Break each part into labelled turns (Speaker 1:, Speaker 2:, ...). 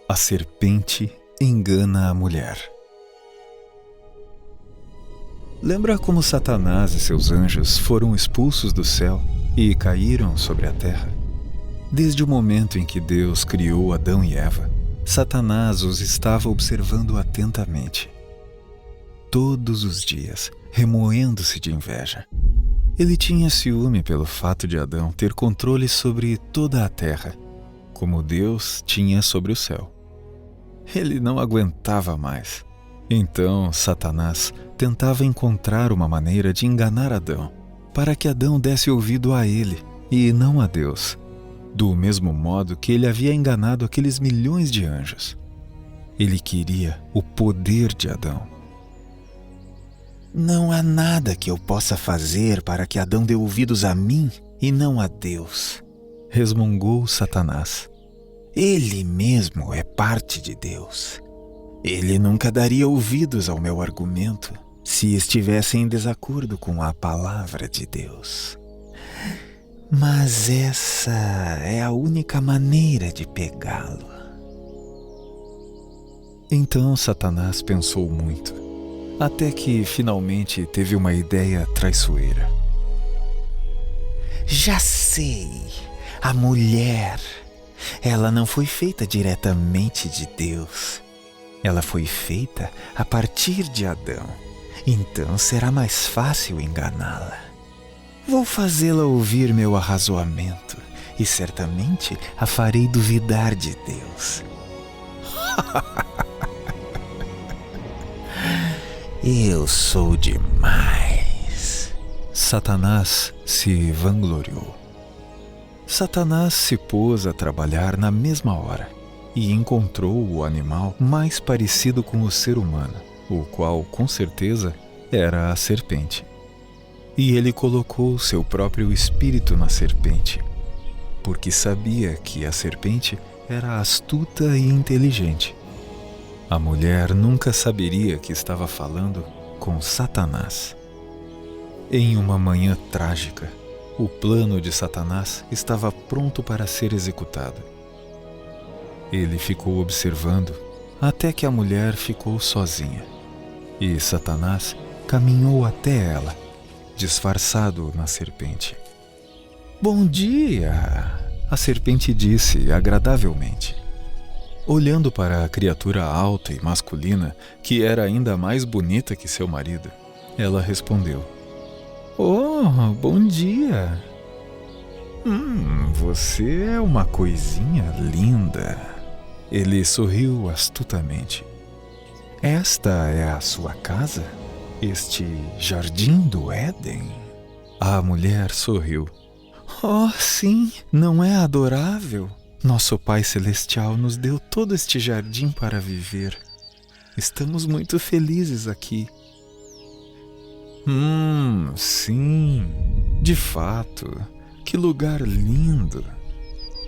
Speaker 1: A serpente engana a mulher. Lembra como Satanás e seus anjos foram expulsos do céu e caíram sobre a terra? Desde o momento em que Deus criou Adão e Eva, Satanás os estava observando atentamente. Todos os dias, remoendo-se de inveja. Ele tinha ciúme pelo fato de Adão ter controle sobre toda a terra, como Deus tinha sobre o céu. Ele não aguentava mais. Então, Satanás tentava encontrar uma maneira de enganar Adão, para que Adão desse ouvido a ele e não a Deus, do mesmo modo que ele havia enganado aqueles milhões de anjos. Ele queria o poder de Adão.
Speaker 2: Não há nada que eu possa fazer para que Adão dê ouvidos a mim e não a Deus,
Speaker 1: resmungou Satanás.
Speaker 2: Ele mesmo é parte de Deus. Ele nunca daria ouvidos ao meu argumento se estivesse em desacordo com a palavra de Deus. Mas essa é a única maneira de pegá-lo.
Speaker 1: Então Satanás pensou muito, até que finalmente teve uma ideia traiçoeira.
Speaker 2: Já sei, a mulher. Ela não foi feita diretamente de Deus. Ela foi feita a partir de Adão. Então será mais fácil enganá-la. Vou fazê-la ouvir meu arrazoamento e certamente a farei duvidar de Deus. Eu sou demais.
Speaker 1: Satanás se vangloriou. Satanás se pôs a trabalhar na mesma hora e encontrou o animal mais parecido com o ser humano, o qual, com certeza, era a serpente. E ele colocou seu próprio espírito na serpente, porque sabia que a serpente era astuta e inteligente. A mulher nunca saberia que estava falando com Satanás. Em uma manhã trágica, o plano de Satanás estava pronto para ser executado. Ele ficou observando até que a mulher ficou sozinha, e Satanás caminhou até ela, disfarçado na serpente.
Speaker 2: Bom dia,
Speaker 1: a serpente disse agradavelmente. Olhando para a criatura alta e masculina, que era ainda mais bonita que seu marido, ela respondeu:
Speaker 2: Oh, bom dia.
Speaker 1: Você é uma coisinha linda. Ele sorriu astutamente. Esta é a sua casa? Este jardim do Éden? A mulher sorriu.
Speaker 2: Oh, sim, não é adorável? Nosso Pai Celestial nos deu todo este jardim para viver. Estamos muito felizes aqui.
Speaker 1: Sim, de fato, que lugar lindo.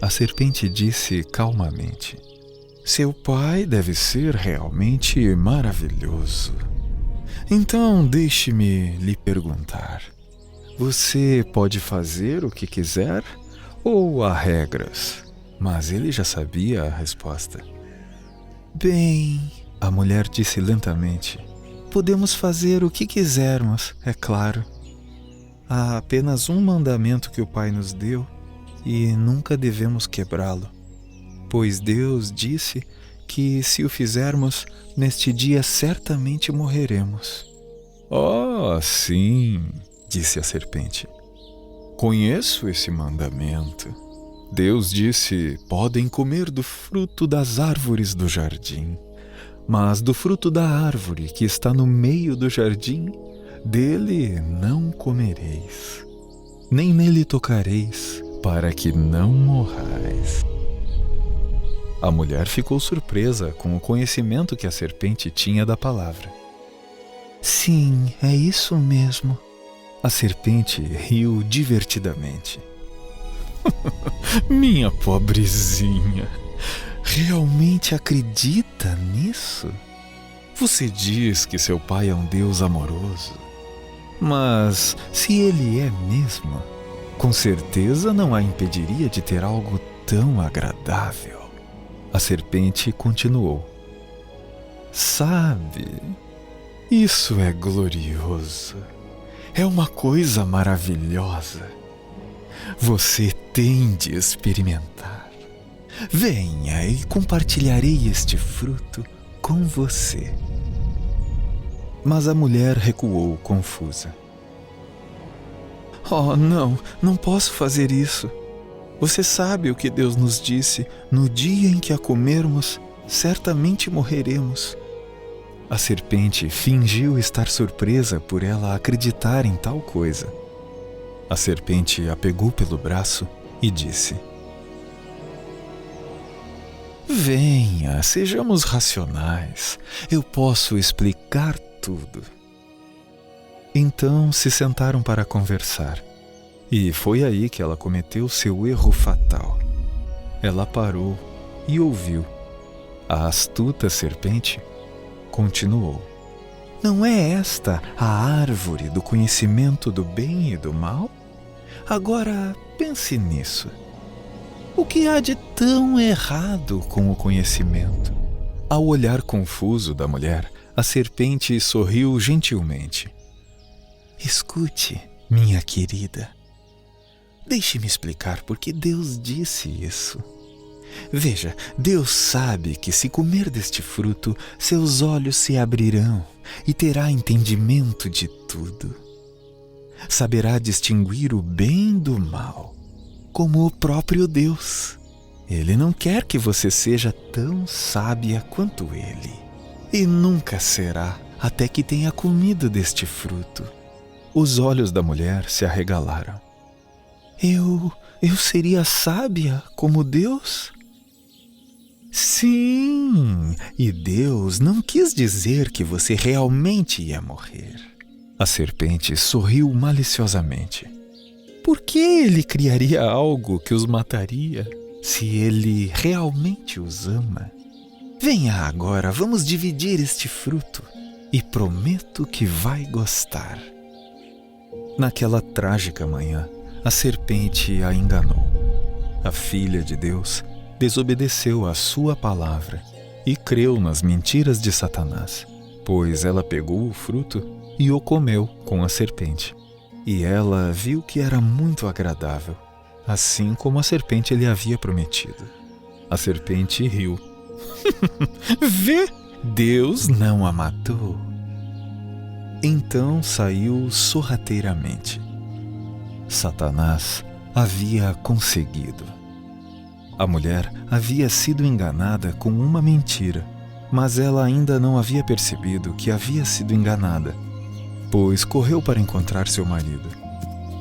Speaker 1: A serpente disse calmamente. Seu pai deve ser realmente maravilhoso. Então deixe-me lhe perguntar. Você pode fazer o que quiser ou há regras? Mas ele já sabia a resposta.
Speaker 2: Bem,
Speaker 1: a mulher disse lentamente.
Speaker 2: Podemos fazer o que quisermos, é claro. Há apenas um mandamento que o Pai nos deu e nunca devemos quebrá-lo, pois Deus disse que se o fizermos, neste dia certamente morreremos.
Speaker 1: Oh, sim, disse a serpente. Conheço esse mandamento. Deus disse: podem comer do fruto das árvores do jardim. Mas do fruto da árvore que está no meio do jardim, dele não comereis, nem nele tocareis, para que não morrais. A mulher ficou surpresa com o conhecimento que a serpente tinha da palavra.
Speaker 2: Sim, é isso mesmo.
Speaker 1: A serpente riu divertidamente. Minha pobrezinha, realmente acredita nisso? Você diz que seu pai é um Deus amoroso. Mas se ele é mesmo, com certeza não a impediria de ter algo tão agradável. A serpente continuou: sabe, isso é glorioso. É uma coisa maravilhosa. Você tem de experimentar. Venha e compartilharei este fruto com você. Mas a mulher recuou confusa. Oh, não posso fazer isso. Você sabe o que Deus nos disse: no dia em que a comermos, certamente morreremos. A serpente fingiu estar surpresa por ela acreditar em tal coisa. A serpente a pegou pelo braço e disse: venha, sejamos racionais. Eu posso explicar tudo. Então se sentaram para conversar. E foi aí que ela cometeu seu erro fatal. Ela parou e ouviu. A astuta serpente continuou: não é esta a árvore do conhecimento do bem e do mal? Agora pense nisso. O que há de tão errado com o conhecimento? Ao olhar confuso da mulher, a serpente sorriu gentilmente. Escute, minha querida. Deixe-me explicar por que Deus disse isso. Veja, Deus sabe que se comer deste fruto, seus olhos se abrirão e terá entendimento de tudo. Saberá distinguir o bem do mal, como o próprio Deus. Ele não quer que você seja tão sábia quanto ele. E nunca será até que tenha comido deste fruto. Os olhos da mulher se arregalaram. Eu seria sábia como Deus? Sim, e Deus não quis dizer que você realmente ia morrer. A serpente sorriu maliciosamente. Por que ele criaria algo que os mataria, se ele realmente os ama? Venha agora, vamos dividir este fruto, e prometo que vai gostar. Naquela trágica manhã, a serpente a enganou. A filha de Deus desobedeceu à sua palavra e creu nas mentiras de Satanás, pois ela pegou o fruto e o comeu com a serpente. E ela viu que era muito agradável, assim como a serpente lhe havia prometido. A serpente riu. Vê, Deus não a matou. Então saiu sorrateiramente. Satanás havia conseguido. A mulher havia sido enganada com uma mentira, mas ela ainda não havia percebido que havia sido enganada, pois correu para encontrar seu marido.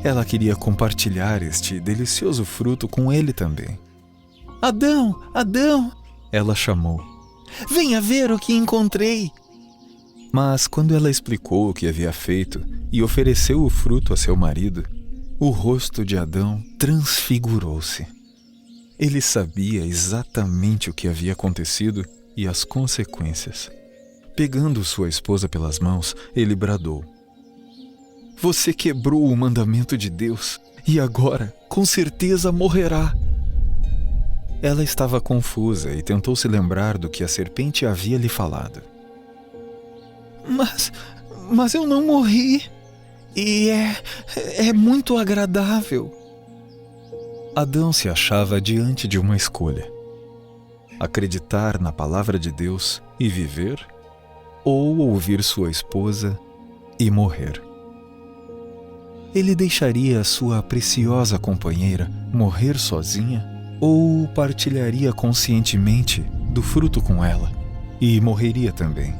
Speaker 1: Ela queria compartilhar este delicioso fruto com ele também. Adão, Adão! Ela chamou. Venha ver o que encontrei! Mas quando ela explicou o que havia feito e ofereceu o fruto a seu marido, o rosto de Adão transfigurou-se. Ele sabia exatamente o que havia acontecido e as consequências. Pegando sua esposa pelas mãos, ele bradou: Você quebrou o mandamento de Deus e agora, com certeza, morrerá. Ela estava confusa e tentou se lembrar do que a serpente havia lhe falado. Mas eu não morri. E é muito agradável. Adão se achava diante de uma escolha: acreditar na palavra de Deus e viver, ou ouvir sua esposa e morrer. Ele deixaria sua preciosa companheira morrer sozinha, ou partilharia conscientemente do fruto com ela e morreria também?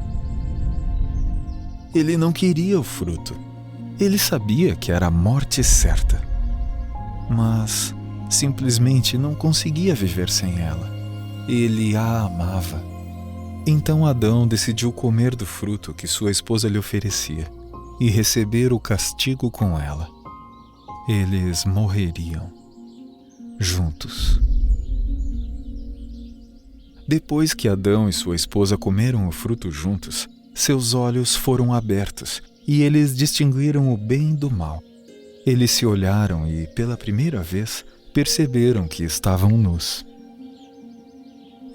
Speaker 1: Ele não queria o fruto. Ele sabia que era a morte certa, mas simplesmente não conseguia viver sem ela. Ele a amava. Então Adão decidiu comer do fruto que sua esposa lhe oferecia e receber o castigo com ela. Eles morreriam juntos. Depois que Adão e sua esposa comeram o fruto juntos, seus olhos foram abertos e eles distinguiram o bem do mal. Eles se olharam e, pela primeira vez, perceberam que estavam nus.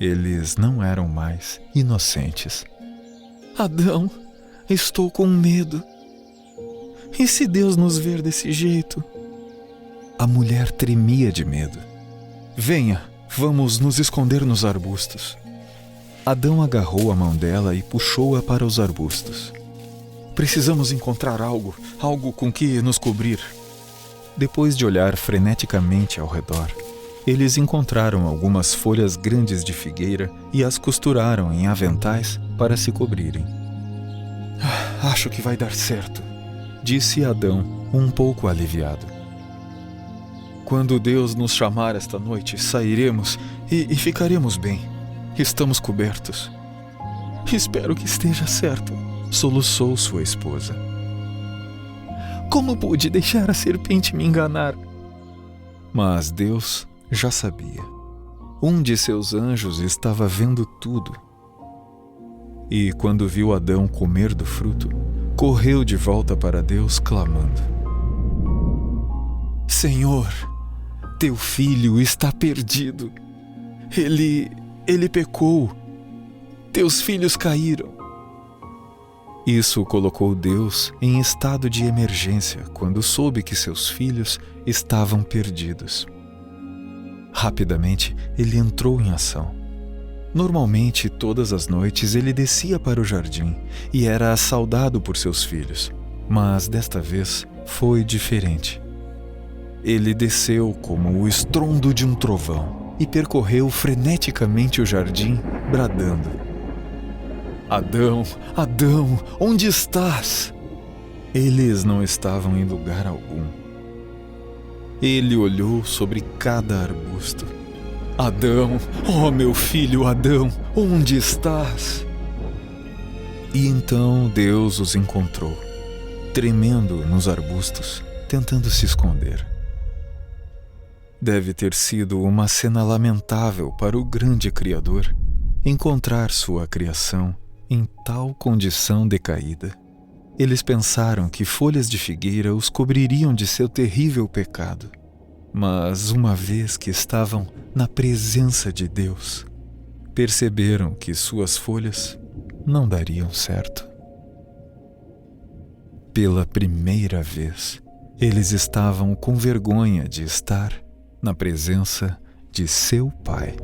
Speaker 1: Eles não eram mais inocentes. Adão, estou com medo. E se Deus nos ver desse jeito? A mulher tremia de medo. Venha, vamos nos esconder nos arbustos. Adão agarrou a mão dela e puxou-a para os arbustos. Precisamos encontrar algo com que nos cobrir. Depois de olhar freneticamente ao redor, eles encontraram algumas folhas grandes de figueira e as costuraram em aventais para se cobrirem. Acho que vai dar certo, disse Adão, um pouco aliviado. Quando Deus nos chamar esta noite, sairemos e ficaremos bem. Estamos cobertos. Espero que esteja certo, soluçou sua esposa. Como pude deixar a serpente me enganar? Mas Deus já sabia. Um de seus anjos estava vendo tudo. E quando viu Adão comer do fruto, correu de volta para Deus clamando: Senhor, teu filho está perdido. Ele pecou. Teus filhos caíram. Isso colocou Deus em estado de emergência quando soube que seus filhos estavam perdidos. Rapidamente, ele entrou em ação. Normalmente, todas as noites, ele descia para o jardim e era saudado por seus filhos. Mas desta vez foi diferente. Ele desceu como o estrondo de um trovão e percorreu freneticamente o jardim, bradando: Adão, Adão, onde estás? Eles não estavam em lugar algum. Ele olhou sobre cada arbusto. Adão, oh meu filho Adão, onde estás? E então Deus os encontrou, tremendo nos arbustos, tentando se esconder. Deve ter sido uma cena lamentável para o grande Criador encontrar sua criação em tal condição decaída. Eles pensaram que folhas de figueira os cobririam de seu terrível pecado. Mas uma vez que estavam na presença de Deus, perceberam que suas folhas não dariam certo. Pela primeira vez, eles estavam com vergonha de estar na presença de seu Pai.